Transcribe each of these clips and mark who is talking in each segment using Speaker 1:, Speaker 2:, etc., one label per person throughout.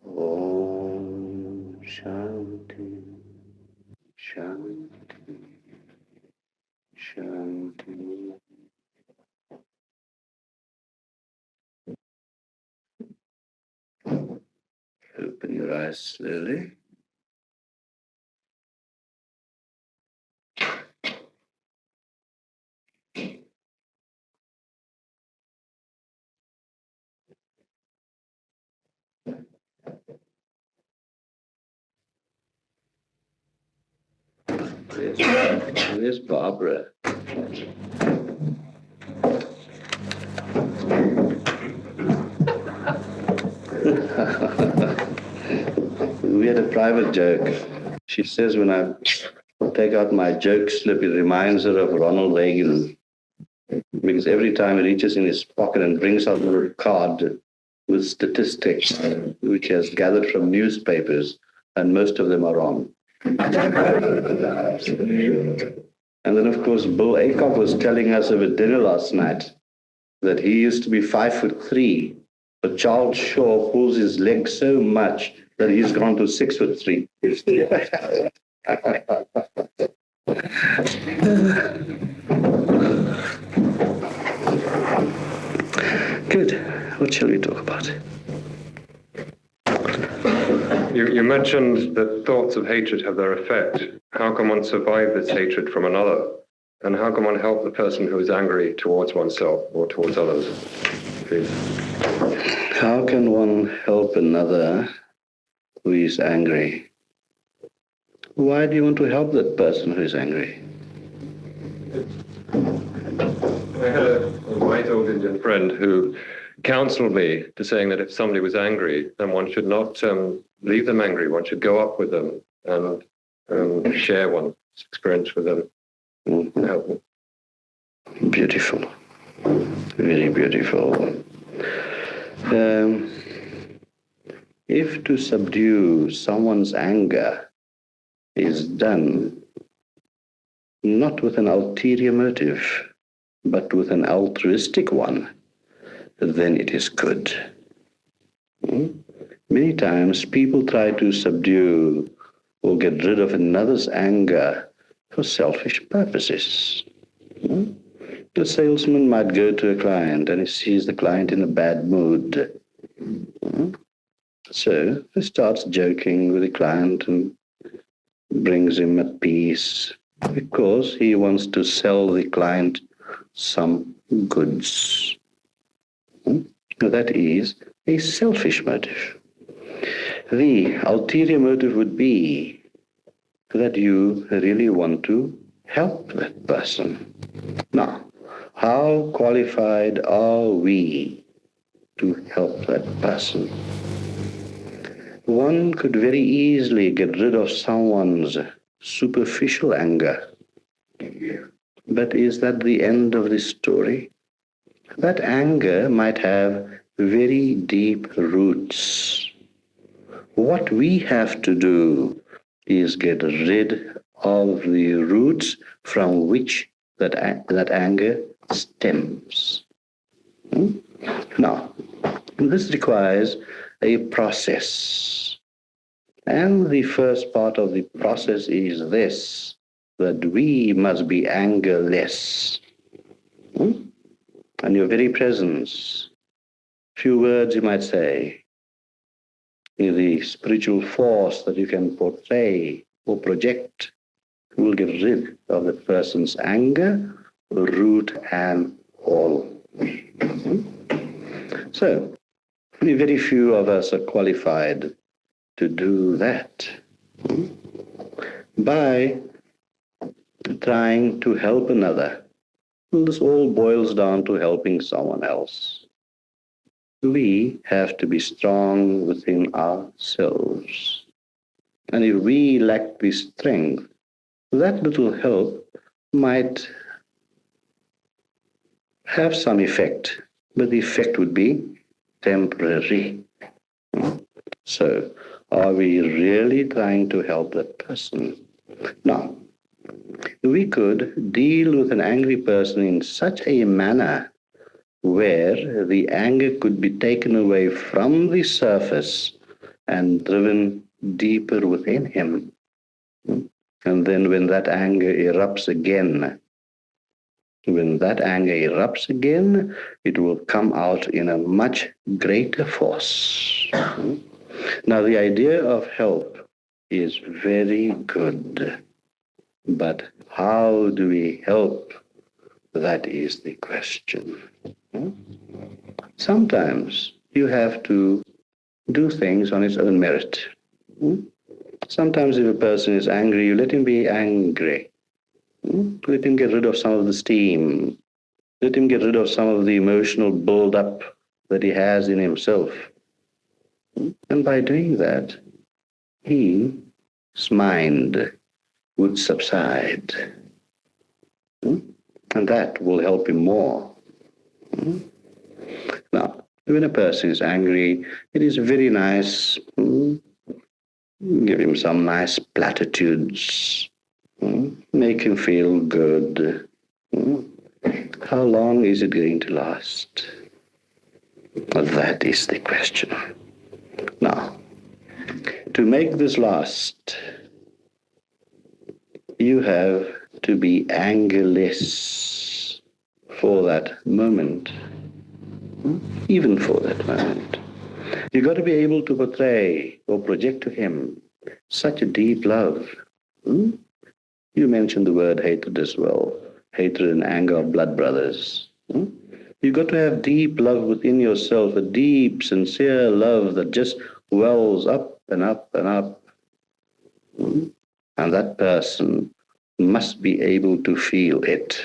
Speaker 1: Om Shanti, Shanti, Shanti. Open your eyes slowly. Where's Barbara? We had a private joke. She says when I take out my joke slip, it reminds her of Ronald Reagan. Because every time he reaches in his pocket and brings out a little card with statistics, which he has gathered from newspapers, and most of them are wrong. And then, of course, Bill Aycock was telling us over dinner last night that he used to be 5'3", but Charles Shaw pulls his leg so much that he's gone to 6'3". Good. What shall we talk about?
Speaker 2: You mentioned that thoughts of hatred have their effect. How can one survive this hatred from another? And how can one help the person who is angry towards oneself or towards others? Please.
Speaker 1: How can one help another who is angry? Why do you want to help that person who is angry?
Speaker 2: I had a wise old Indian friend who counseled me to saying that if somebody was angry, then one should not leave them angry. One should go up with them and share one's experience with them and help them.
Speaker 1: Beautiful. Very beautiful. If to subdue someone's anger is done not with an ulterior motive, but with an altruistic one, then it is good. Many times people try to subdue or get rid of another's anger for selfish purposes. The salesman might go to a client and he sees the client in a bad mood. So he starts joking with the client and brings him at peace because he wants to sell the client some goods. That is a selfish motive. The ulterior motive would be that you really want to help that person. Now, how qualified are we to help that person? One could very easily get rid of someone's superficial anger. But is that the end of the story? That anger might have very deep roots. What we have to do is get rid of the roots from which that anger stems. Now, this requires a process. And the first part of the process is this, that we must be angerless. And your very presence, few words you might say, is the spiritual force that you can portray or project will get rid of the person's anger, root and all. So, very few of us are qualified to do that. By trying to help another, well, this all boils down to helping someone else. We have to be strong within ourselves. And if we lack the strength, that little help might have some effect, but the effect would be temporary. So, are we really trying to help that person? Now, we could deal with an angry person in such a manner where the anger could be taken away from the surface and driven deeper within him. And then when that anger erupts again, it will come out in a much greater force. Now, the idea of help is very good, but how do we help? That is the question. Sometimes you have to do things on its own merit. Sometimes if a person is angry, you let him be angry. Let him get rid of some of the steam. Let him get rid of some of the emotional build-up that he has in himself. And by doing that, his mind would subside. And that will help him more. Now, when a person is angry, it is very nice. Give him some nice platitudes. Make him feel good. How long is it going to last? That is the question. Now, to make this last, you have to be angerless for that moment. Even for that moment. You've got to be able to portray or project to him such a deep love. You mentioned the word hatred as well. Hatred and anger are blood brothers. You've got to have deep love within yourself, a deep, sincere love that just wells up and up and up. And that person must be able to feel it.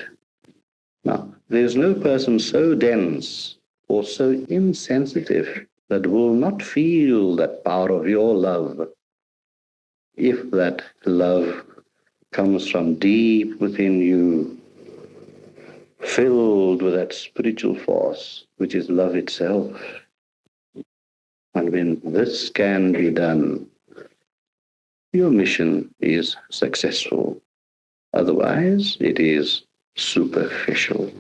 Speaker 1: Now, there's no person so dense or so insensitive that will not feel that power of your love if that love comes from deep within you, filled with that spiritual force, which is love itself. And when this can be done, your mission is successful. Otherwise, it is superficial.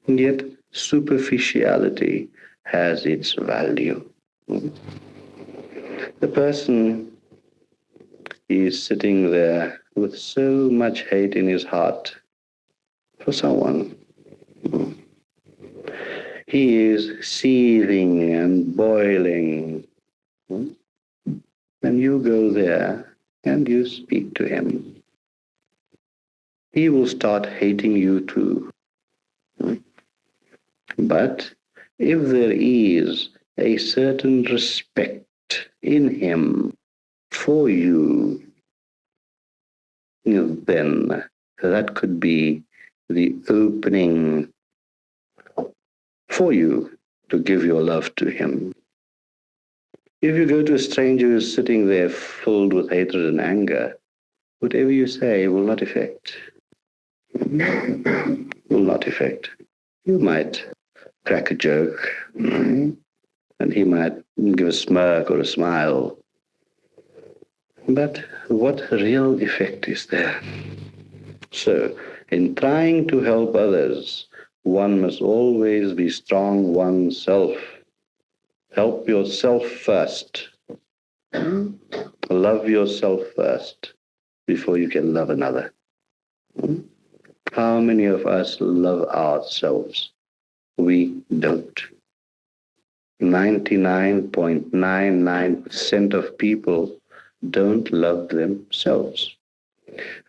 Speaker 1: And yet, superficiality has its value. The person is sitting there with so much hate in his heart for someone. He is seething and boiling. And you go there and you speak to him. He will start hating you too. But if there is a certain respect in him for you, then that could be the opening for you to give your love to him. If you go to a stranger who's sitting there filled with hatred and anger, whatever you say will not affect. Will not affect. You might crack a joke, and he might give a smirk or a smile. But what real effect is there? So, in trying to help others, one must always be strong oneself. Help yourself first. Love yourself first before you can love another. How many of us love ourselves? We don't. 99.99% of people don't love themselves.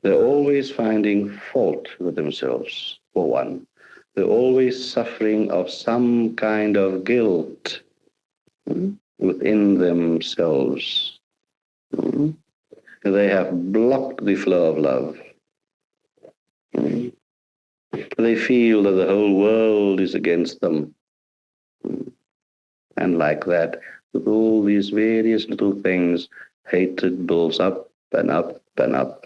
Speaker 1: They're always finding fault with themselves, for one. They're always suffering of some kind of guilt within themselves. They have blocked the flow of love. They feel that the whole world is against them. And like that, with all these various little things, hatred builds up and up and up.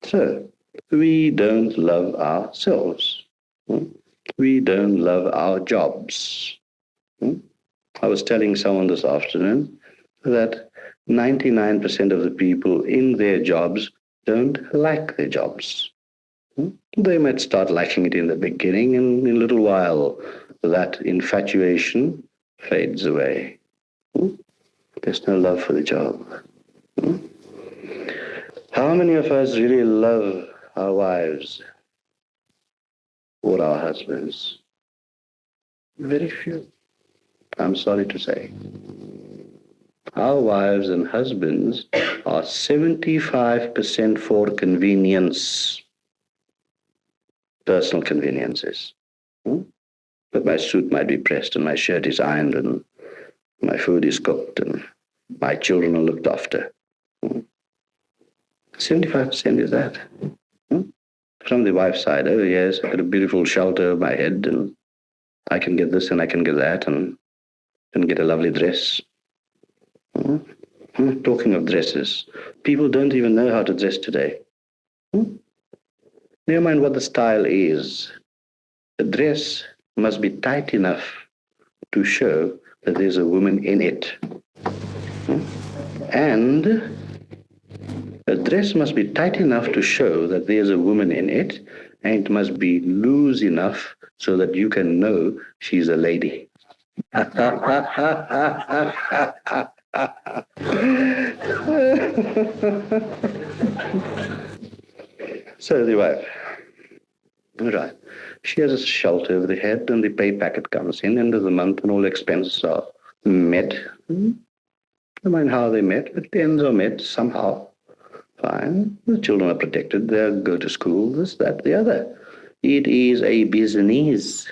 Speaker 1: So, we don't love ourselves. We don't love our jobs. I was telling someone this afternoon that 99% of the people in their jobs don't like their jobs. They might start liking it in the beginning, and in a little while, that infatuation fades away. Hmm? There's no love for the job. Hmm? How many of us really love our wives or our husbands? Very few, I'm sorry to say. Our wives and husbands are 75% for convenience, personal conveniences. Hmm? But my suit might be pressed and my shirt is ironed and my food is cooked and my children are looked after. 75% is that. Hmm? From the wife's side, oh yes, I got a beautiful shelter over my head and I can get this and I can get that and get a lovely dress. Hmm? Talking of dresses, people don't even know how to dress today. Never mind what the style is. The dress must be tight enough to show that there's a woman in it. And a dress must be tight enough to show that there's a woman in it, and it must be loose enough so that you can know she's a lady. So the wife, right, she has a shelter over the head and the pay packet comes in end of the month and all expenses are met. I mind how they met, but the ends are met somehow. Fine. The children are protected. They go to school, this, that, the other. It is a business.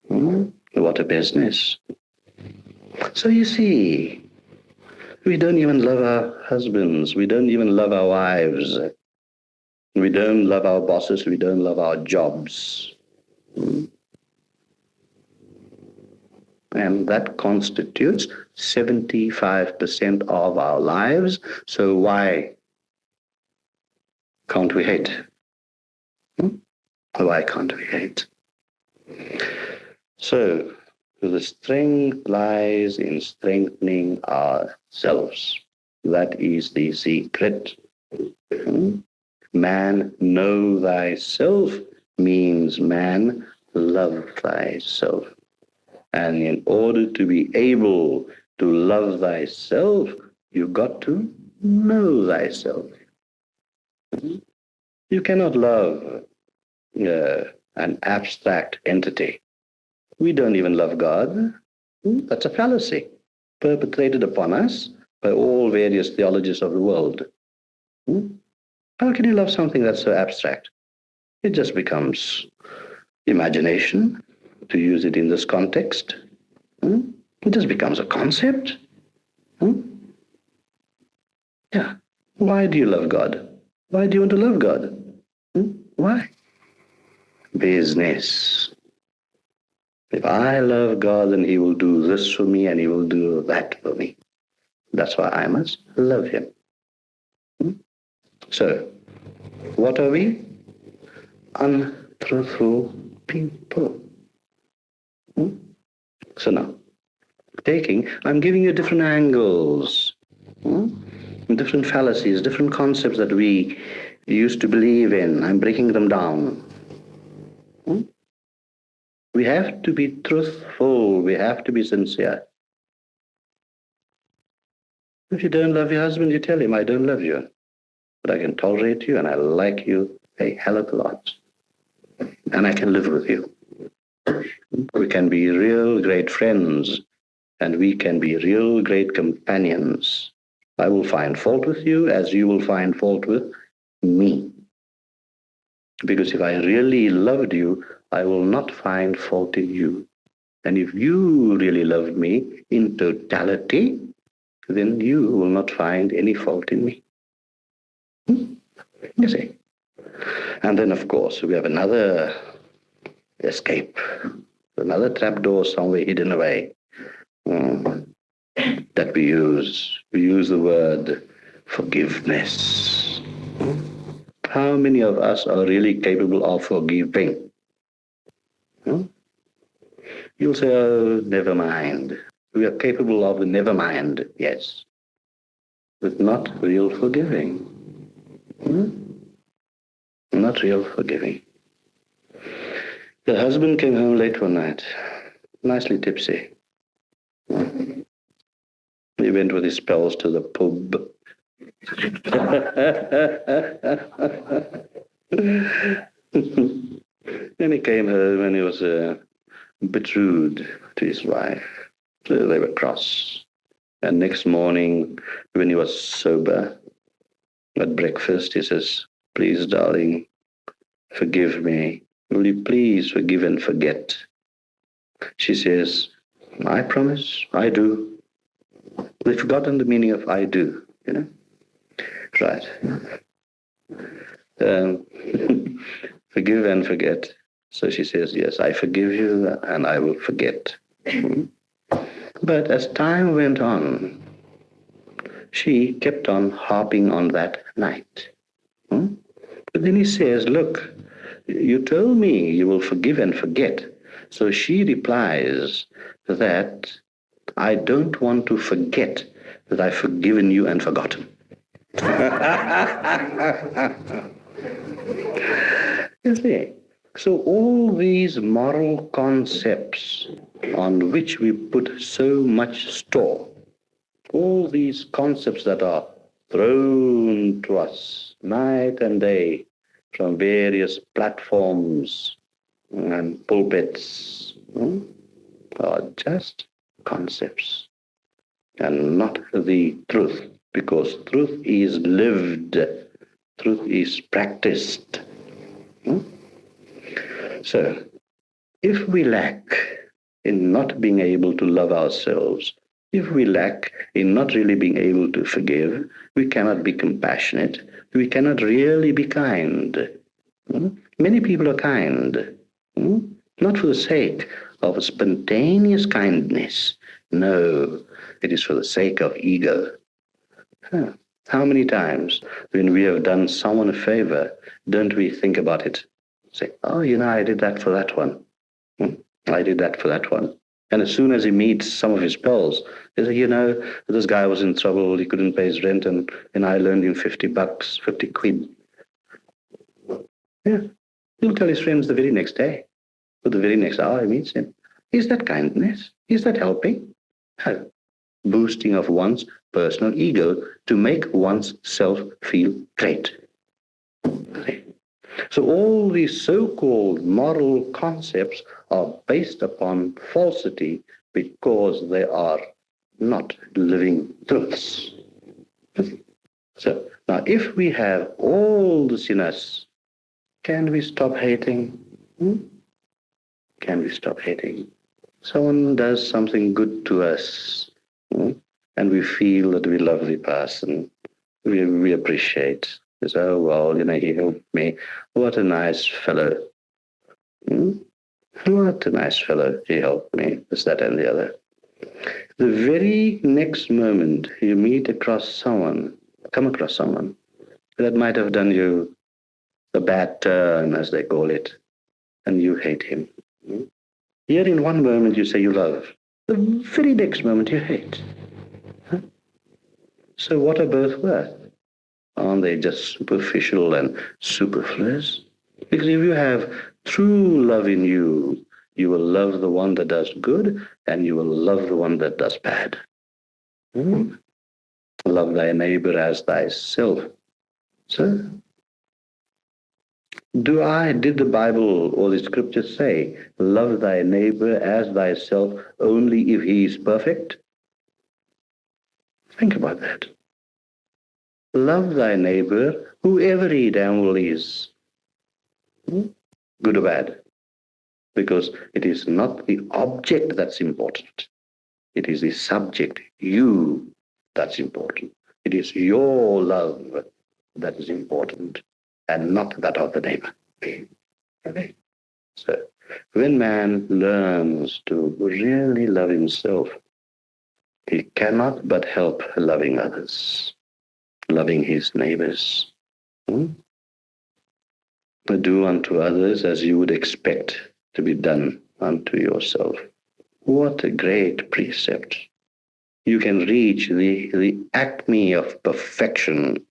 Speaker 1: What a business. So you see, we don't even love our husbands. We don't even love our wives. We don't love our bosses. We don't love our jobs. And that constitutes 75% of our lives. So why can't we hate? Why can't we hate? So the strength lies in strengthening ourselves. That is the secret. Man, know thyself means man, love thyself. And in order to be able to love thyself, you've got to know thyself. You cannot love an abstract entity. We don't even love God. That's a fallacy perpetrated upon us by all various theologies of the world. How can you love something that's so abstract? It just becomes imagination, to use it in this context. It just becomes a concept. Yeah. Why do you love God? Why do you want to love God? Why? Business. If I love God, then he will do this for me and he will do that for me. That's why I must love him. So, what are we? Untruthful people. So now, I'm giving you different angles, different fallacies, different concepts that we used to believe in. I'm breaking them down. We have to be truthful. We have to be sincere. If you don't love your husband, you tell him, I don't love you. But I can tolerate you and I like you a hell of a lot. And I can live with you. We can be real great friends and we can be real great companions. I will find fault with you as you will find fault with me. Because if I really loved you, I will not find fault in you. And if you really loved me in totality, then you will not find any fault in me. You see? And then, of course, we have another escape, another trapdoor somewhere hidden away that we use. We use the word forgiveness. How many of us are really capable of forgiving? You'll say, oh, never mind. We are capable of the never mind, yes, but not real forgiving. Not real forgiving. The husband came home late one night, nicely tipsy. He went with his pals to the pub. Then he came home and he was a bit rude to his wife. So they were cross. And next morning, when he was sober, at breakfast, he says, "Please, darling, forgive me. Will you please forgive and forget?" She says, "I promise, I do." They've forgotten the meaning of "I do," you know? Right. Forgive and forget. So she says, "Yes, I forgive you and I will forget." But as time went on, she kept on harping on that night. But then he says, "Look, you told me you will forgive and forget." So she replies that, "I don't want to forget that I've forgiven you and forgotten." You see, so all these moral concepts on which we put so much store, all these concepts that are thrown to us night and day from various platforms and pulpits, are just concepts and not the truth, because truth is lived, truth is practiced. So, if we lack in not being able to love ourselves, if we lack in not really being able to forgive, we cannot be compassionate, we cannot really be kind. Many people are kind, not for the sake of a spontaneous kindness. No, it is for the sake of ego. How many times when we have done someone a favor, don't we think about it? Say, "Oh, I did that for that one. I did that for that one." And as soon as he meets some of his pals, they say, "This guy was in trouble, he couldn't pay his rent, and I loaned him $50, 50 quid. Yeah. He'll tell his friends the very next day, or the very next hour he meets him. Is that kindness? Is that helping? No. Boosting of one's personal ego to make one's self feel great. So all these so-called moral concepts are based upon falsity because they are not living truths. So now if we have all this in us, can we stop hating? Can we stop hating? Someone does something good to us, and we feel that we love the person. We appreciate. It's, "Oh, well, he helped me. What a nice fellow. What a nice fellow. He helped me." This, that, and the other. The very next moment you come across someone that might have done you a bad turn, as they call it, and you hate him. Here in one moment you say you love. The very next moment you hate. So what are both worth? Aren't they just superficial and superfluous? Because if you have true love in you, you will love the one that does good, and you will love the one that does bad. Love thy neighbor as thyself. So, did the Bible or the scriptures say, "Love thy neighbor as thyself" only if he is perfect? Think about that. Love thy neighbor, whoever he damn well is, good or bad, because it is not the object that's important. It is the subject, you, that's important. It is your love that is important, and not that of the neighbor. Okay? So, when man learns to really love himself, he cannot but help loving others, loving his neighbors. Do unto others as you would expect to be done unto yourself. What a great precept. You can reach the acme of perfection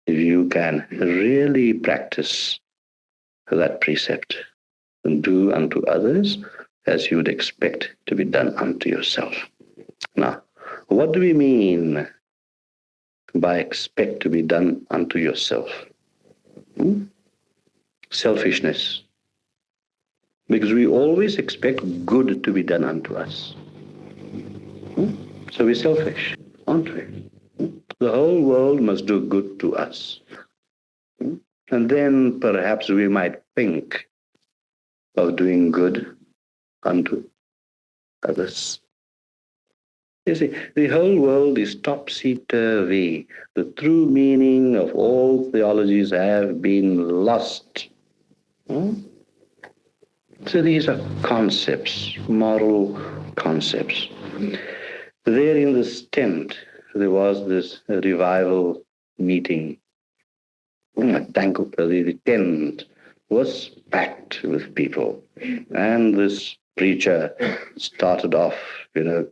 Speaker 1: if you can really practice that precept and do unto others as you would expect to be done unto yourself. Now, What do we mean by expect to be done unto yourself? Selfishness. Because we always expect good to be done unto us. So we're selfish, aren't we? The whole world must do good to us. And then perhaps we might think of doing good unto others. You see, the whole world is topsy-turvy. The true meaning of all theologies have been lost. So these are concepts, moral concepts. There in this tent, there was this revival meeting. The tent was packed with people. And this preacher started off,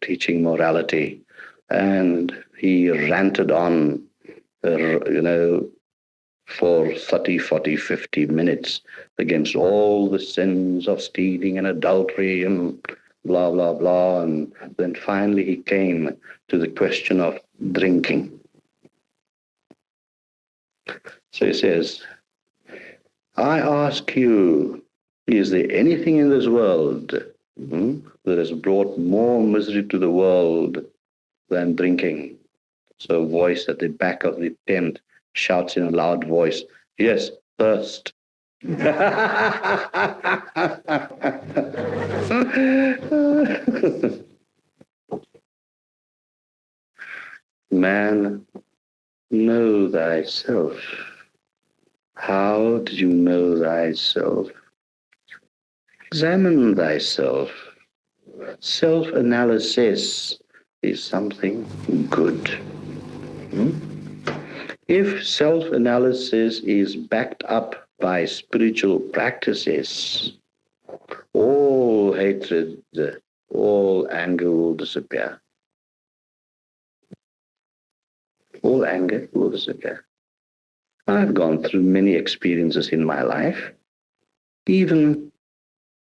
Speaker 1: teaching morality. And he ranted on, for 30, 40, 50 minutes against all the sins of stealing and adultery and blah, blah, blah. And then finally he came to the question of drinking. So he says, I ask you, is there anything in this world that has brought more misery to the world than drinking? So a voice at the back of the tent shouts in a loud voice, yes, thirst. Man, know thyself. How do you know thyself? Examine thyself. Self-analysis is something good. If self-analysis is backed up by spiritual practices, all hatred, all anger will disappear. All anger will disappear. I've gone through many experiences in my life, even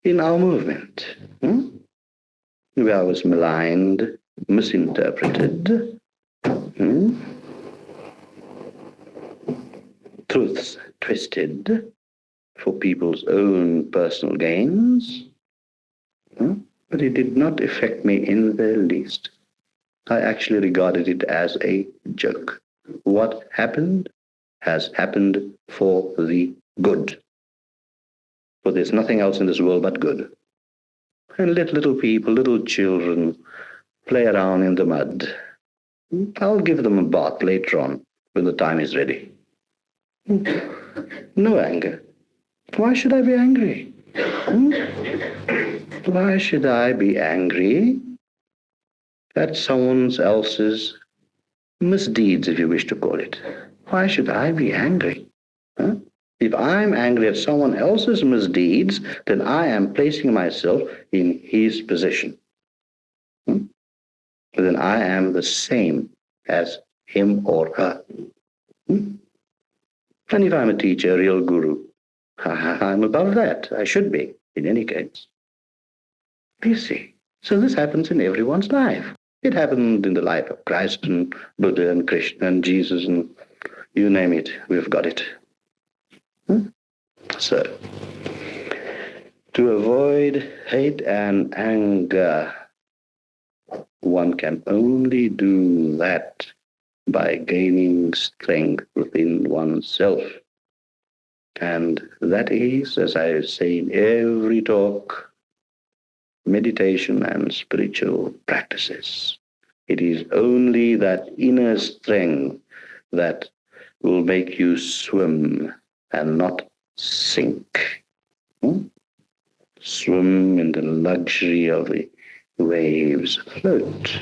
Speaker 1: in our movement, where I was maligned, misinterpreted, truths twisted for people's own personal gains, but it did not affect me in the least. I actually regarded it as a joke. What happened has happened for the good. For there's nothing else in this world but good. And let little people, little children, play around in the mud. I'll give them a bath later on when the time is ready. No anger. Why should I be angry? Why should I be angry at someone else's misdeeds, if you wish to call it? Why should I be angry? If I'm angry at someone else's misdeeds, then I am placing myself in his position. Then I am the same as him or her. And if I'm a teacher, a real guru, I'm above that. I should be, in any case. You see, so this happens in everyone's life. It happened in the life of Christ and Buddha and Krishna and Jesus and you name it, we've got it. So, to avoid hate and anger, one can only do that by gaining strength within oneself. And that is, as I say in every talk, meditation and spiritual practices. It is only that inner strength that will make you swim and not sink. Swim in the luxury of the waves. Float.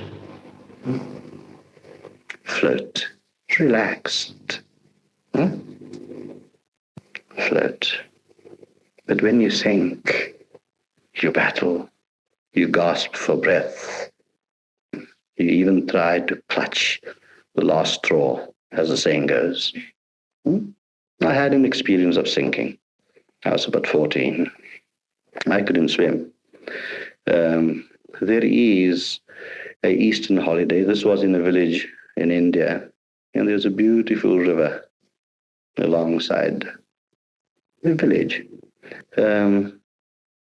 Speaker 1: Float. Relaxed. Float. But when you sink, you battle. You gasp for breath. You even try to clutch the last straw, as the saying goes. I had an experience of sinking. I was about 14. I couldn't swim. There is a Eastern holiday. This was in a village in India, and there's a beautiful river alongside the village. Um,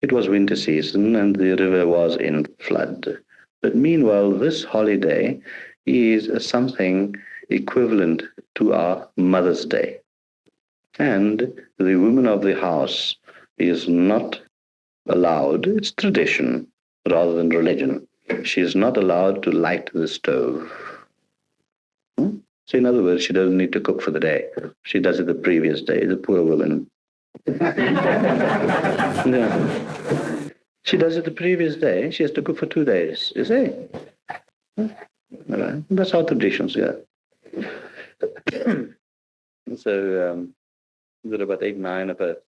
Speaker 1: it was winter season, and the river was in flood. But meanwhile, this holiday is something equivalent to our Mother's Day. And the woman of the house is not allowed, it's tradition rather than religion. She is not allowed to light the stove. So, in other words, she doesn't need to cook for the day. She does it the previous day, the poor woman. Yeah. She does it the previous day. She has to cook for 2 days, you see? All right. That's our traditions, yeah. So there were about 8, 9 of us.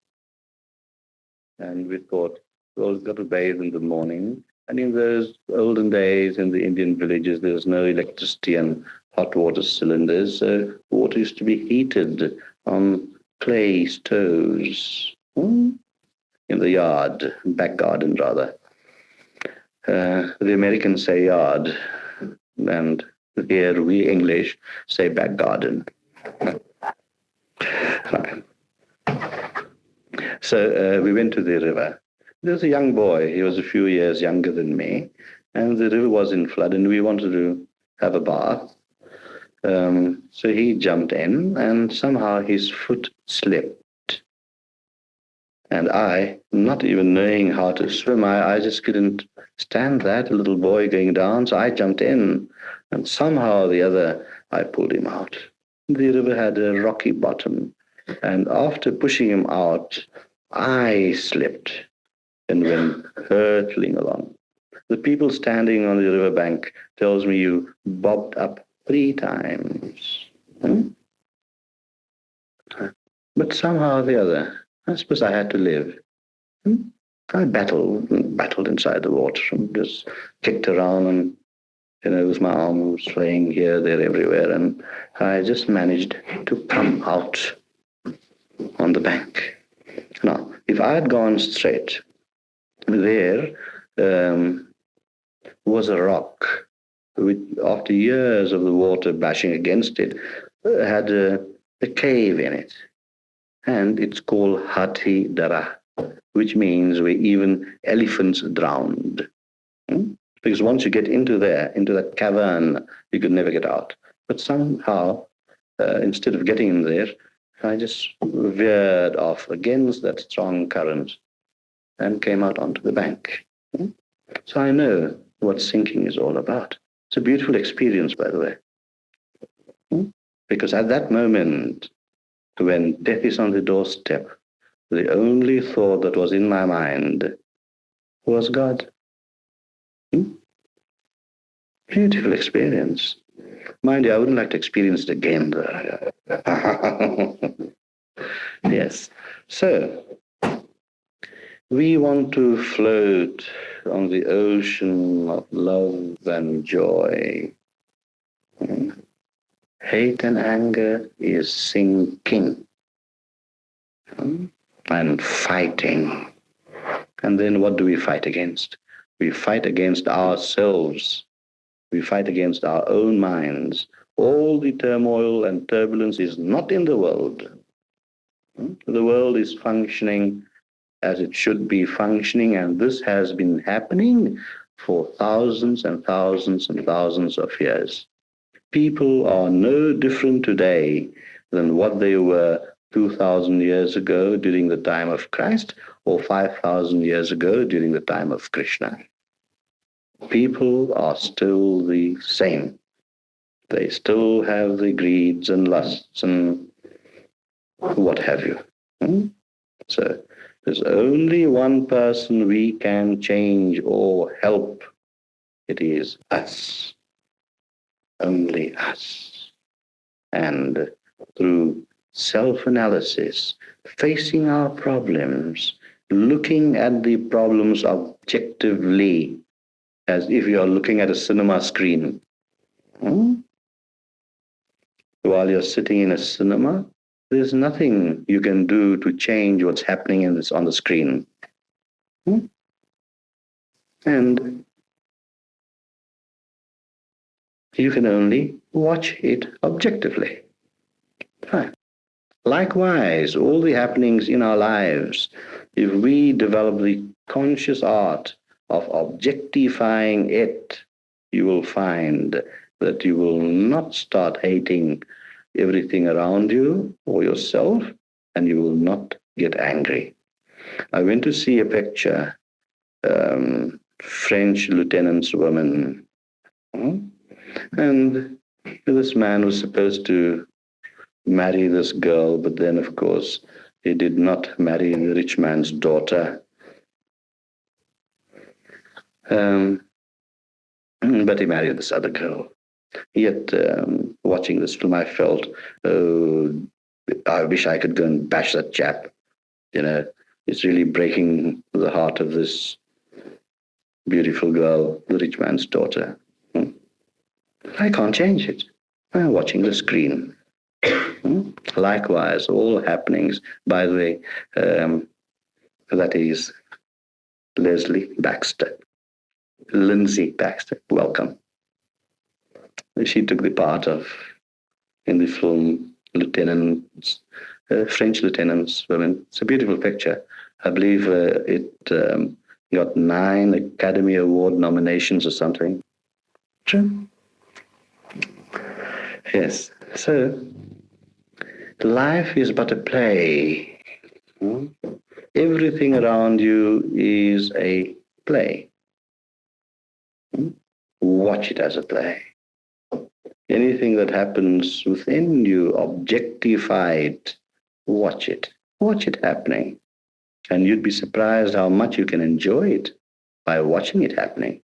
Speaker 1: And we thought, well, we've got to bathe in the morning. And in those olden days in the Indian villages, there was no electricity and hot water cylinders. So water used to be heated on clay stoves in the yard, back garden rather. The Americans say yard, and here we English say back garden. Right. So we went to the river. There was a young boy. He was a few years younger than me, and the river was in flood, and we wanted to have a bath. So he jumped in, and somehow his foot slipped. And I, not even knowing how to swim, I just couldn't stand that, a little boy going down, so I jumped in, and somehow or the other, I pulled him out. The river had a rocky bottom, and after pushing him out, I slipped and went hurtling along. The people standing on the riverbank tells me you bobbed up 3 times. But somehow or the other, I suppose I had to live. I battled inside the water and just kicked around and, with my arms swaying here, there, everywhere. And I just managed to come out on the bank. Now, if I had gone straight, there was a rock, which, after years of the water bashing against it, had a cave in it. And it's called Hathi Dara, which means where even elephants drowned. Because once you get into that cavern, you could never get out. But somehow, instead of getting in there, I just veered off against that strong current and came out onto the bank. So I know what sinking is all about. It's a beautiful experience, by the way. Because at that moment, when death is on the doorstep, the only thought that was in my mind was God. Beautiful experience. Mind you, I wouldn't like to experience it again, though. Yes. So, we want to float on the ocean of love and joy. Hate and anger is sinking and fighting. And then what do we fight against? We fight against ourselves. We fight against our own minds. All the turmoil and turbulence is not in the world. The world is functioning as it should be functioning, and this has been happening for thousands and thousands and thousands of years. People are no different today than what they were 2,000 years ago during the time of Christ, or 5,000 years ago during the time of Krishna. People are still the same. They still have the greeds and lusts and what have you. So there's only one person we can change or help. It is us. Only us. And through self-analysis, facing our problems, looking at the problems objectively, as if you are looking at a cinema screen. While you're sitting in a cinema, there's nothing you can do to change what's happening on the screen. And You can only watch it objectively. Right. Likewise, all the happenings in our lives, if we develop the conscious art of objectifying it, you will find that you will not start hating everything around you or yourself, and you will not get angry. I went to see a picture, French lieutenant's woman, and this man was supposed to marry this girl, but then, of course, he did not marry the rich man's daughter. But he married this other girl. Yet, watching this film, I felt, oh, I wish I could go and bash that chap. You know, it's really breaking the heart of this beautiful girl, the rich man's daughter. I can't change it. I'm watching the screen. Likewise, all happenings. By the way, that is Leslie Baxter. Lindsay Baxter, welcome. She took the part of, in the film, lieutenants, French lieutenants women. It's a beautiful picture. I believe it got 9 Academy Award nominations or something. True. Yes. So, life is but a play. Everything around you is a play. Watch it as a play. Anything that happens within you, objectify it. Watch it. Watch it happening. And you'd be surprised how much you can enjoy it by watching it happening.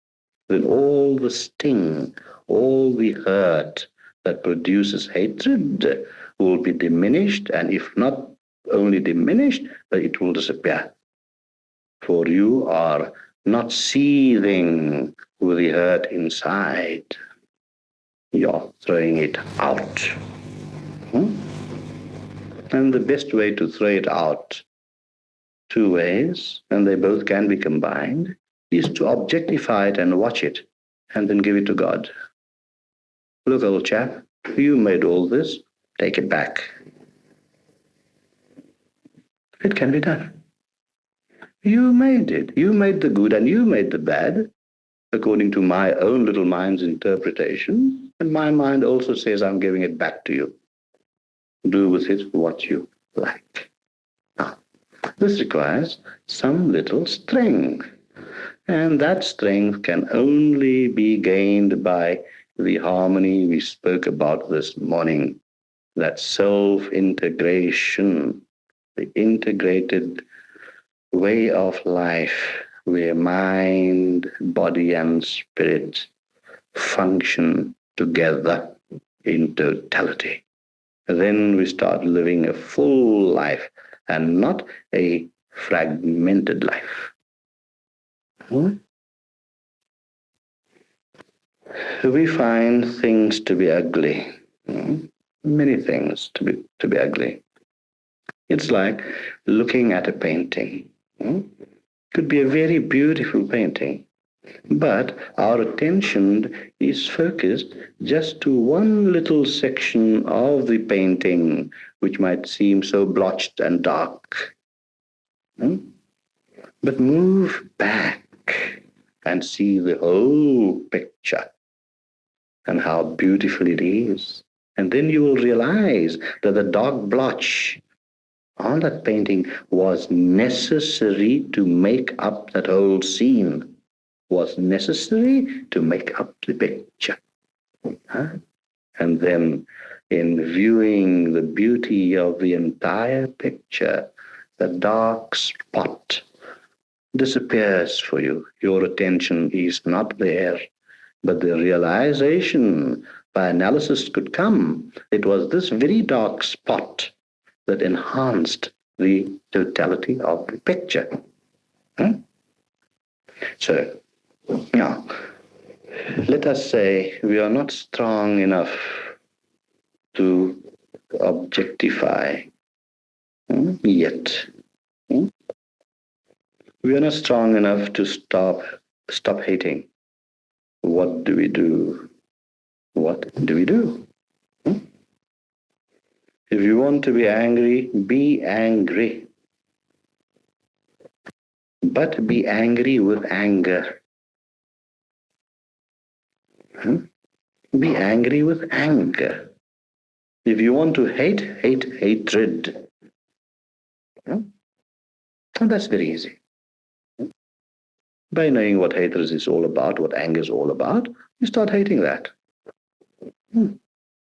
Speaker 1: Then all the sting, all the hurt that produces hatred will be diminished, and if not only diminished, but it will disappear. For you are not seething with the hurt inside. You're throwing it out. And the best way to throw it out, 2 ways, and they both can be combined, is to objectify it and watch it, and then give it to God. Look, old chap, you made all this, take it back. It can be done. You made it. You made the good and you made the bad, according to my own little mind's interpretation, and my mind also says I'm giving it back to you. Do with it what you like. Now, this requires some little strength, and that strength can only be gained by the harmony we spoke about this morning, that self-integration, the integrated way of life where mind, body, and spirit function together in totality. Then we start living a full life and not a fragmented life. We find things to be ugly, many things to be ugly. It's like looking at a painting. Could be a very beautiful painting, but our attention is focused just to one little section of the painting, which might seem so blotched and dark. But move back and see the whole picture and how beautiful it is. And then you will realize that the dark blotch on that painting was necessary to make up that whole scene, was necessary to make up the picture. And then in viewing the beauty of the entire picture, the dark spot disappears for you. Your attention is not there, but the realization by analysis could come. It was this very dark spot that enhanced the totality of the picture. So, let us say we are not strong enough to objectify yet. We are not strong enough to stop hating. What do we do? what do we do? If you want to be angry, be angry. But be angry with anger. Be angry with anger. If you want to hate, hate hatred. And that's very easy. By knowing what hatred is all about, what anger is all about, you start hating that.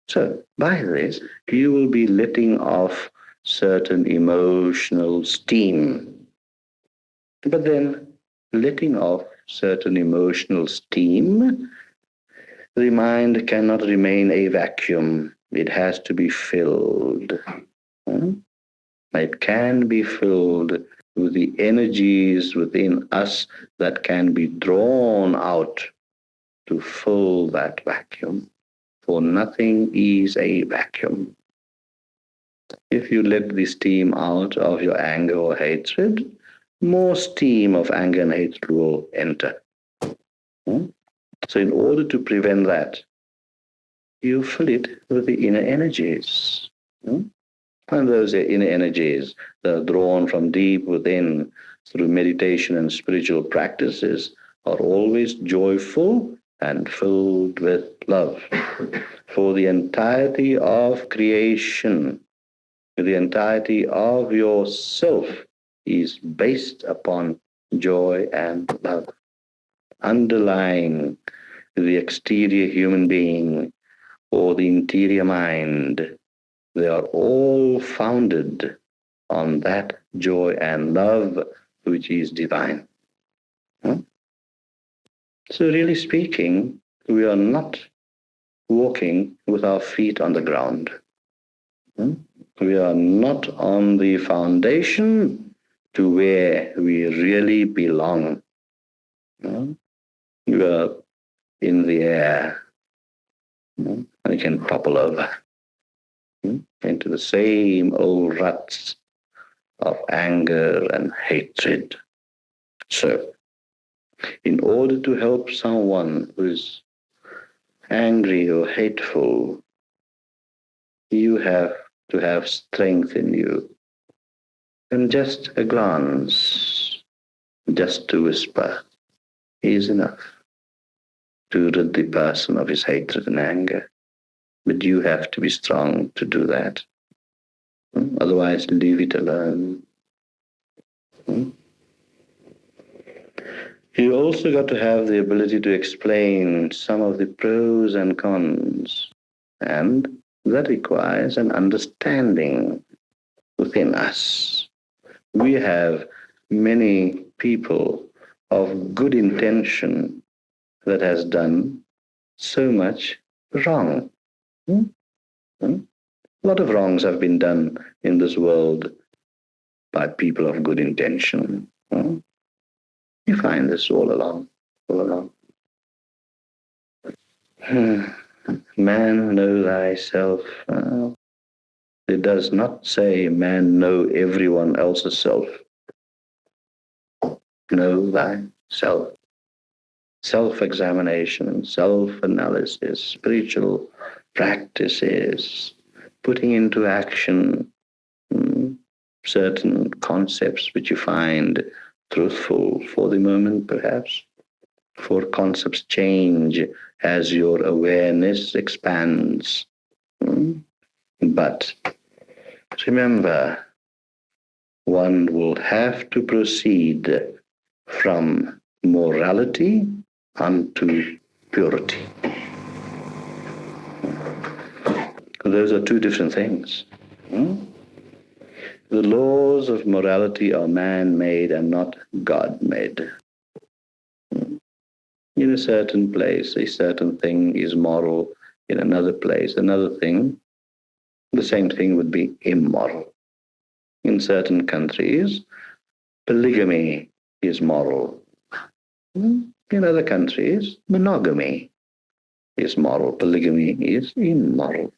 Speaker 1: So, by this, you will be letting off certain emotional steam. But then, letting off certain emotional steam, the mind cannot remain a vacuum. It has to be filled. It can be filled with the energies within us that can be drawn out to fill that vacuum. For nothing is a vacuum. If you let the steam out of your anger or hatred, more steam of anger and hatred will enter. So in order to prevent that, you fill it with the inner energies. And those inner energies that are drawn from deep within through meditation and spiritual practices are always joyful and filled with love. For the entirety of creation, the entirety of yourself is based upon joy and love. Underlying the exterior human being or the interior mind, they are all founded on that joy and love which is divine. So really speaking, we are not walking with our feet on the ground. We are not on the foundation to where we really belong. We are in the air, and we can topple over into the same old ruts of anger and hatred. So, in order to help someone who is angry or hateful, you have to have strength in you. And just a glance, just to whisper, is enough to rid the person of his hatred and anger. But you have to be strong to do that. Otherwise, leave it alone. You also got to have the ability to explain some of the pros and cons. And that requires an understanding within us. We have many people of good intention that has done so much wrong. A lot of wrongs have been done in this world by people of good intention. You find this all along. Man, know thyself. It does not say, man, know everyone else's self. Know thyself. Self-examination, self-analysis, spiritual practices, putting into action certain concepts which you find truthful for the moment, perhaps. For concepts change as your awareness expands. But remember, one will have to proceed from morality unto purity. Those are two different things. The laws of morality are man-made and not God-made. In a certain place, a certain thing is moral. In another place, another thing, the same thing would be immoral. In certain countries, polygamy is moral. In other countries, monogamy is moral. Polygamy is immoral.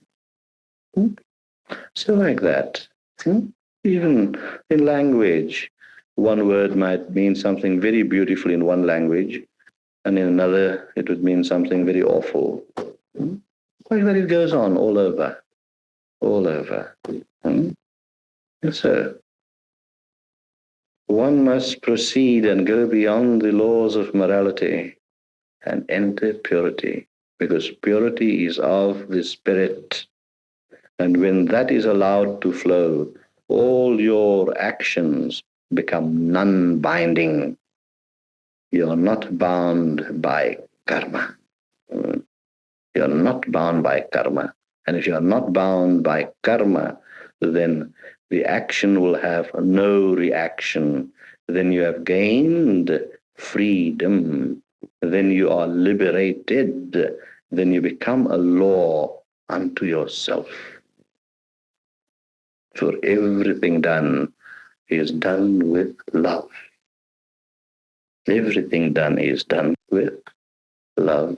Speaker 1: So like that. Even in language, one word might mean something very beautiful in one language, and in another it would mean something very awful. Like that it goes on all over, all over. And so one must proceed and go beyond the laws of morality and enter purity, because purity is of the spirit. And when that is allowed to flow, all your actions become non-binding. You are not bound by karma. You are not bound by karma. And if you are not bound by karma, then the action will have no reaction. Then you have gained freedom. Then you are liberated. Then you become a law unto yourself. For everything done is done with love. Everything done is done with love.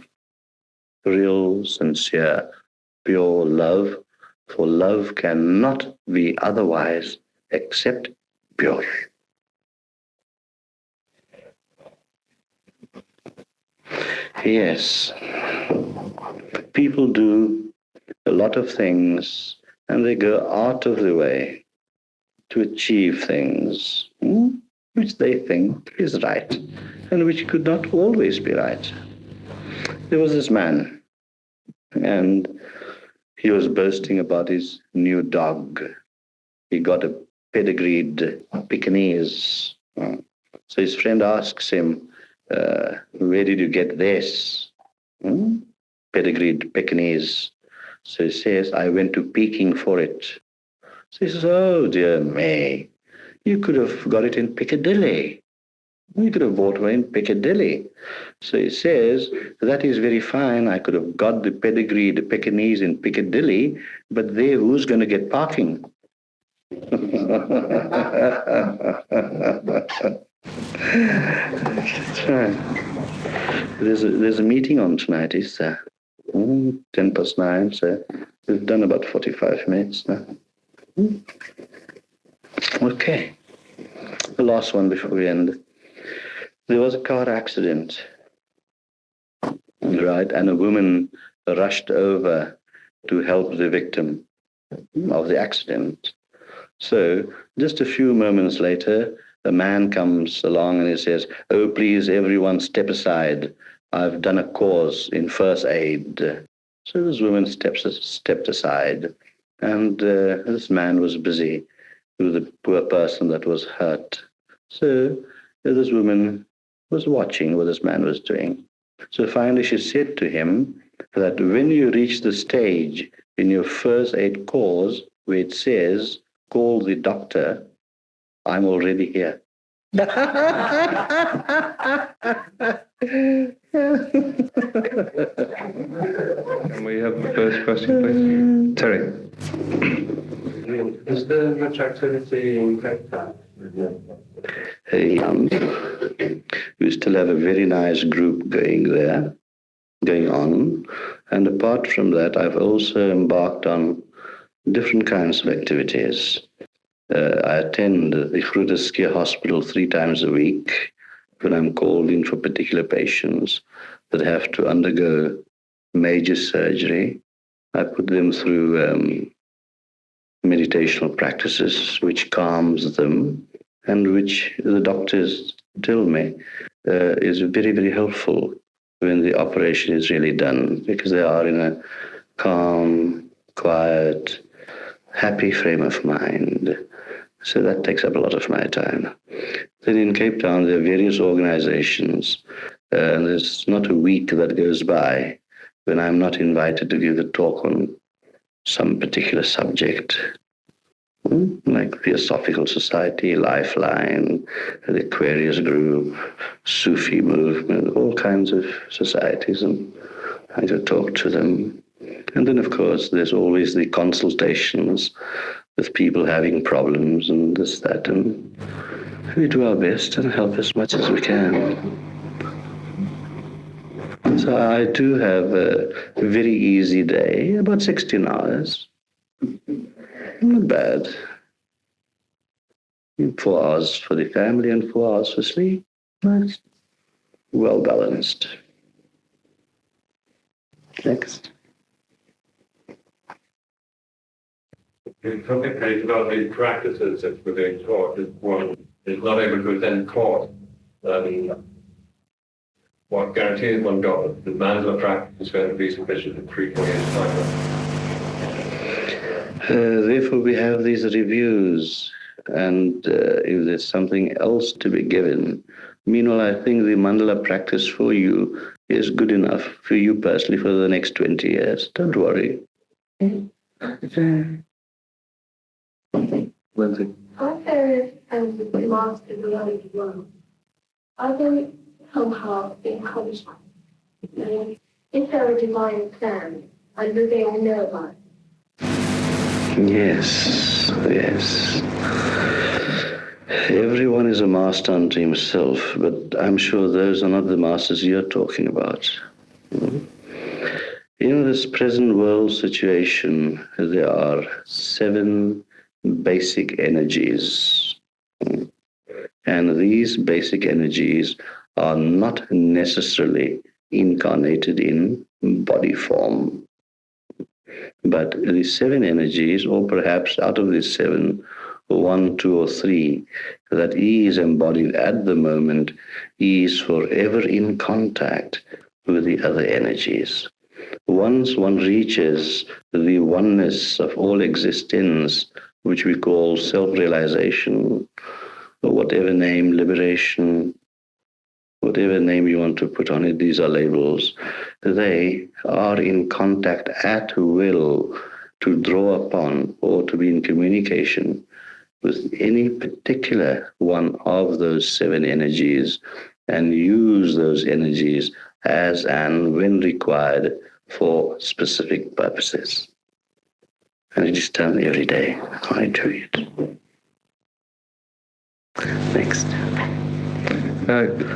Speaker 1: Real, sincere, pure love, for love cannot be otherwise except pure. Yes, people do a lot of things and they go out of the way to achieve things which they think is right and which could not always be right. There was this man, and he was boasting about his new dog. He got a pedigreed Pekingese. So his friend asks him, where did you get this? Pedigreed Pekingese. So he says, I went to Peking for it. So he says, oh dear me, you could have got it in Piccadilly. You could have bought one in Piccadilly. So he says, that is very fine. I could have got the pedigree, the Pekingese in Piccadilly, but there, who's going to get parking? That's right. There's a meeting on tonight, is there? 9:10, so we've done about 45 minutes now. Okay. The last one before we end. There was a car accident, right? And a woman rushed over to help the victim of the accident. So just a few moments later, a man comes along and he says, oh, please, everyone step aside. I've done a course in first aid. So this woman stepped aside, and this man was busy with the poor person that was hurt. So this woman was watching what this man was doing. So finally she said to him that when you reach the stage in your first aid course where it says, call the doctor, I'm already here. Can
Speaker 2: we have the first question, please? Terry.
Speaker 3: Is there much activity in Cape Town?
Speaker 1: We still have a very nice group going on. And apart from that, I've also embarked on different kinds of activities. I attend the Groote Schuur Hospital 3 times a week when I'm called in for particular patients that have to undergo major surgery. I put them through meditational practices which calms them and which the doctors tell me is very, very helpful when the operation is really done, because they are in a calm, quiet, happy frame of mind. So that takes up a lot of my time. Then in Cape Town, there are various organizations, and there's not a week that goes by when I'm not invited to give a talk on some particular subject, like Theosophical Society, Lifeline, the Aquarius Group, Sufi movement, all kinds of societies, and I go talk to them. And then, of course, there's always the consultations with people having problems and this, that, and we do our best and help as much as we can. So I do have a very easy day, about 16 hours. Not bad. 4 hours for the family and 4 hours for sleep. Nice. Well balanced. Next.
Speaker 2: in communicating about these practices that we're being taught, if one is not able to attend court, what guarantees one got that the Mandala practice is going to be sufficient in 3 years' time?
Speaker 1: Therefore, we have these reviews, and if there's something else to be given, meanwhile, I think the Mandala practice for you is good enough for you personally for the next 20 years. Don't worry. Lindsay.
Speaker 4: Are there masters around the world? Are they somehow encouraged? Is there a divine plan? And do they all know about it?
Speaker 1: Yes, yes. Everyone is a master unto himself, but I'm sure those are not the masters you're talking about. In this present world situation, there are 7 basic energies. And these basic energies are not necessarily incarnated in body form. But the 7 energies, or perhaps out of these 7, 1, 2, or 3, that is embodied at the moment, is forever in contact with the other energies. Once one reaches the oneness of all existence, which we call self-realization, or whatever name, liberation, whatever name you want to put on it, these are labels. They are in contact at will to draw upon or to be in communication with any particular one of those 7 energies and use those energies as and when required for specific purposes. And it is done every day. I do it. Next.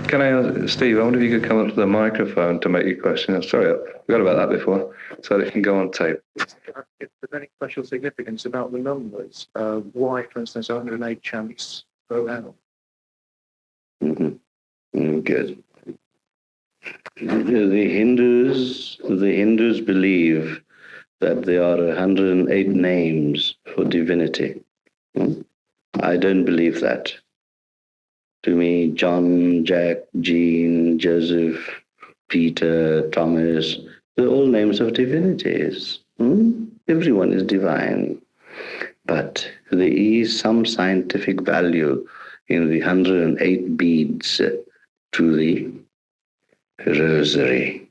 Speaker 5: Can I ask, Steve, I wonder if you could come up to the microphone to make your question. Sorry, I forgot about that before, so that it can go on tape.
Speaker 3: If there's any special significance about the numbers, why, for instance, 108 chants per hour?
Speaker 1: Good. The Hindus believe that there are 108 names for divinity. I don't believe that. To me, John, Jack, Jean, Joseph, Peter, Thomas, they're all names of divinities. Everyone is divine. But there is some scientific value in the 108 beads to the rosary.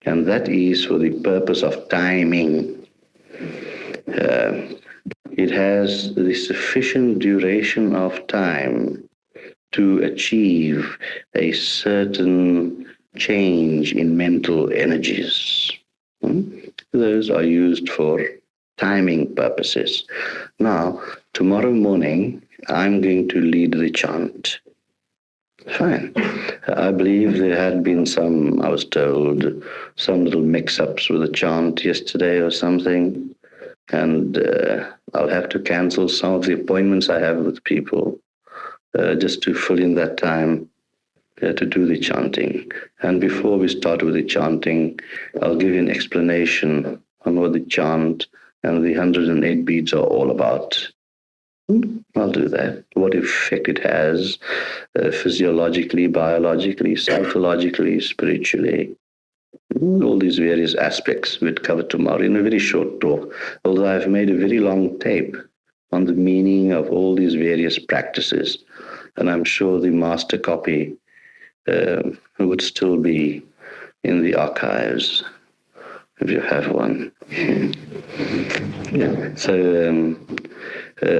Speaker 1: And that is for the purpose of timing. It has the sufficient duration of time to achieve a certain change in mental energies. Those are used for timing purposes. Now, tomorrow morning, I'm going to lead the chant. Fine. I believe there had been some, I was told, some little mix-ups with the chant yesterday or something. And I'll have to cancel some of the appointments I have with people just to fill in that time to do the chanting. And before we start with the chanting, I'll give you an explanation on what the chant and the 108 beads are all about. I'll do that. What effect it has physiologically, biologically, psychologically, spiritually. All these various aspects we'll cover tomorrow in a very short talk, although I've made a very long tape on the meaning of all these various practices. And I'm sure the master copy would still be in the archives if you have one. Yeah. So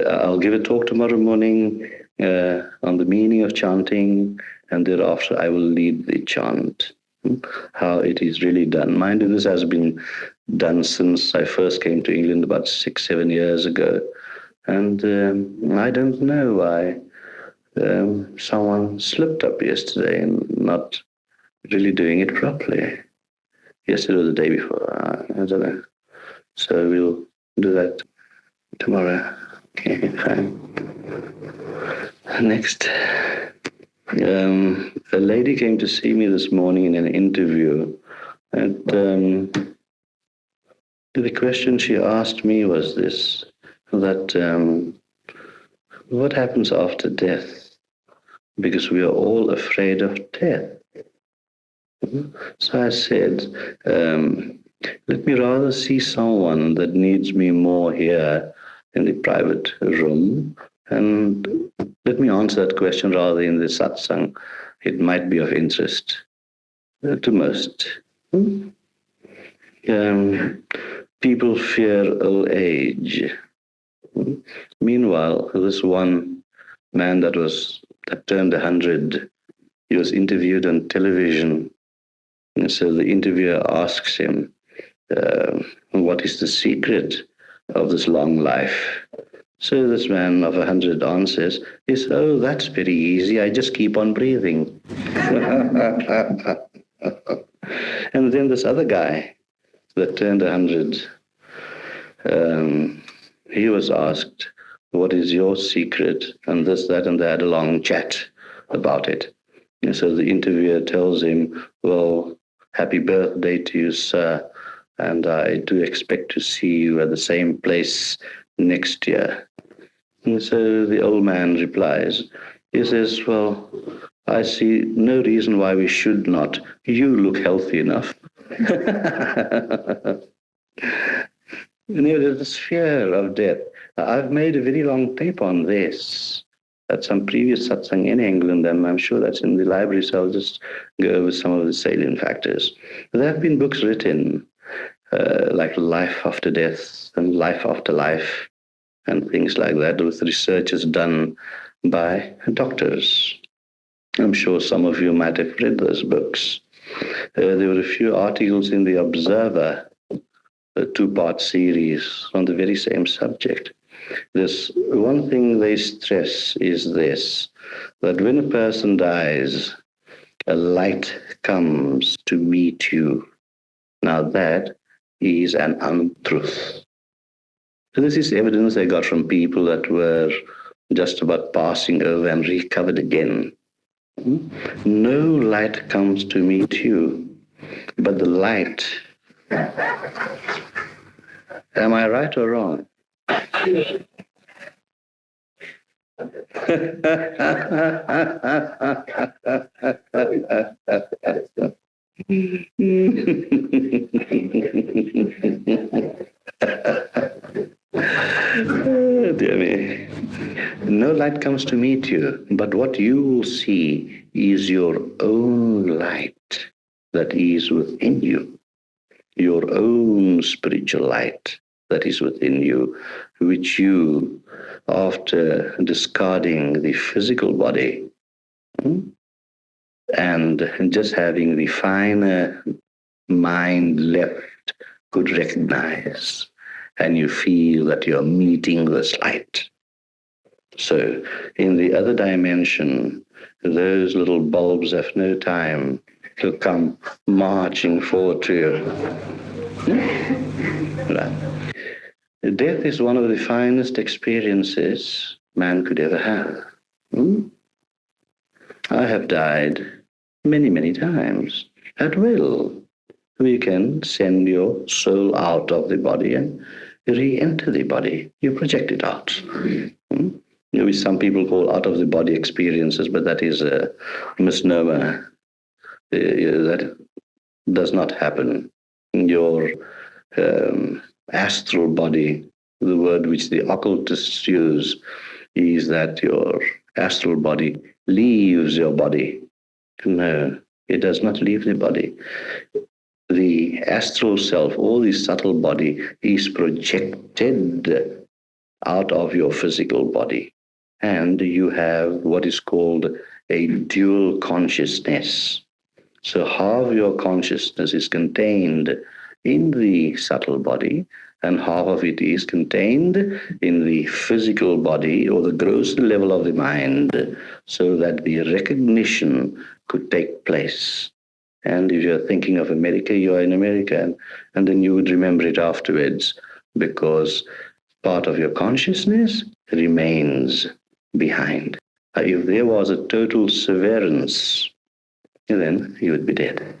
Speaker 1: I'll give a talk tomorrow morning on the meaning of chanting, and thereafter I will lead the chant, how it is really done. Mind you, this has been done since I first came to England about 6-7 years ago. And I don't know why someone slipped up yesterday and not really doing it properly. Yesterday or the day before, I don't know. So we'll do that tomorrow. Okay, fine. Next. A lady came to see me this morning in an interview, and the question she asked me was this: that what happens after death? Because we are all afraid of death. So I said, let me rather see someone that needs me more here in the private room, and let me answer that question rather in the satsang. It might be of interest to most. People fear old age. Meanwhile, this one man that turned 100, he was interviewed on television. And so the interviewer asks him, what is the secret of this long life? So this man of 100 answers, he says, oh, that's very easy. I just keep on breathing. And then this other guy that turned 100, he was asked, what is your secret? And this, that, and they had a long chat about it. And so the interviewer tells him, well, happy birthday to you, sir. And I do expect to see you at the same place next year. And so the old man replies, he says, well, I see no reason why we should not. You look healthy enough. There's this fear of death. I've made a very long tape on this at some previous satsang in England, and I'm sure that's in the library, so I'll just go over some of the salient factors. There have been books written like Life After Death and Life After Life and things like that, with researches done by doctors. I'm sure some of you might have read those books. There were a few articles in the Observer, a two-part series on the very same subject. This one thing they stress is this, that when a person dies, a light comes to meet you. Now that is an untruth. So this is evidence they got from people that were just about passing over and recovered again. No light comes to meet you, but the light. Am I right or wrong? Dear me. No light comes to meet you, but what you will see is your own light that is within you, your own spiritual light that is within you, which you, after discarding the physical body and just having the finer mind left, could recognize. And you feel that you're meeting this light. So in the other dimension, those little bulbs have no time to come marching forward to you. Right. Death is one of the finest experiences man could ever have. I have died many, many times at will. We can send your soul out of the body and re-enter the body. You project it out. Which some people call out-of-the-body experiences, but that is a misnomer. That does not happen. Your astral body, the word which the occultists use, is that your astral body leaves your body. No, it does not leave the body. The astral self, or the subtle body, is projected out of your physical body. And you have what is called a dual consciousness. So half of your consciousness is contained in the subtle body, and half of it is contained in the physical body or the gross level of the mind, so that the recognition could take place. And if you're thinking of America, you are in America, and then you would remember it afterwards, because part of your consciousness remains behind. If there was a total severance, then you would be dead.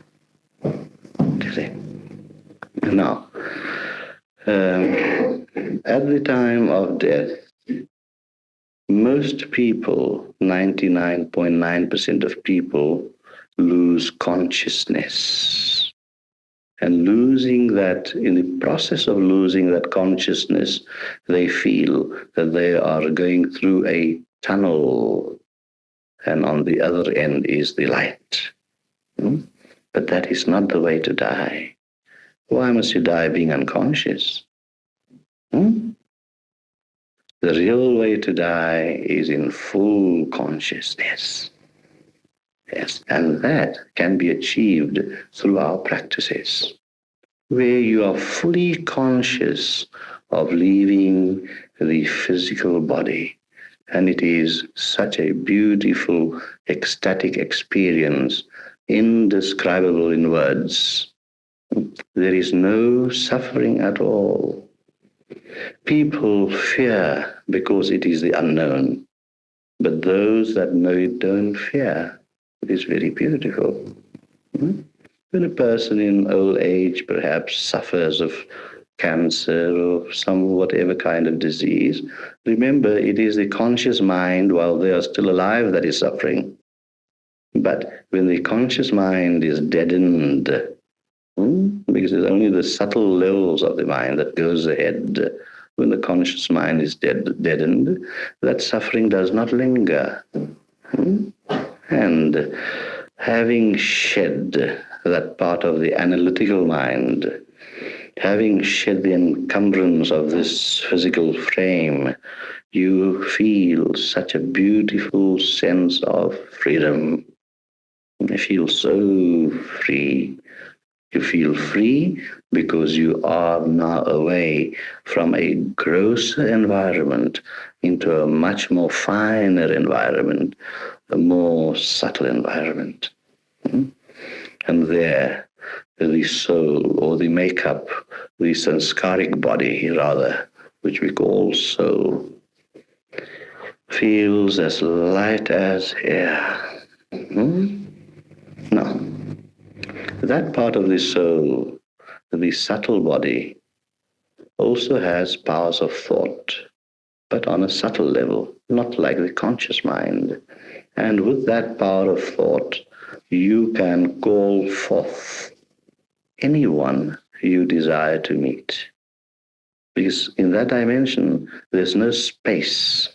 Speaker 1: Now, at the time of death, most people, 99.9% of people, lose consciousness. And losing that, in the process of losing that consciousness, they feel that they are going through a tunnel, and on the other end is the light. But that is not the way to die. Why must you die being unconscious? The real way to die is in full consciousness. Yes, and that can be achieved through our practices, where you are fully conscious of leaving the physical body. And it is such a beautiful, ecstatic experience, indescribable in words. There is no suffering at all. People fear because it is the unknown, but those that know it don't fear. It is very beautiful. When a person in old age perhaps suffers of cancer or some whatever kind of disease, remember it is the conscious mind while they are still alive that is suffering. But when the conscious mind is deadened, because it's only the subtle levels of the mind that goes ahead, when the conscious mind is deadened, that suffering does not linger. And having shed that part of the analytical mind, having shed the encumbrance of this physical frame, you feel such a beautiful sense of freedom. You feel so free. You feel free because you are now away from a grosser environment into a much more finer environment, a more subtle environment. And there, the soul, or the makeup, the sanskaric body rather, which we call soul, feels as light as air. Now, that part of the soul, the subtle body, also has powers of thought, but on a subtle level, not like the conscious mind. And with that power of thought, you can call forth anyone you desire to meet. Because in that dimension, there's no space.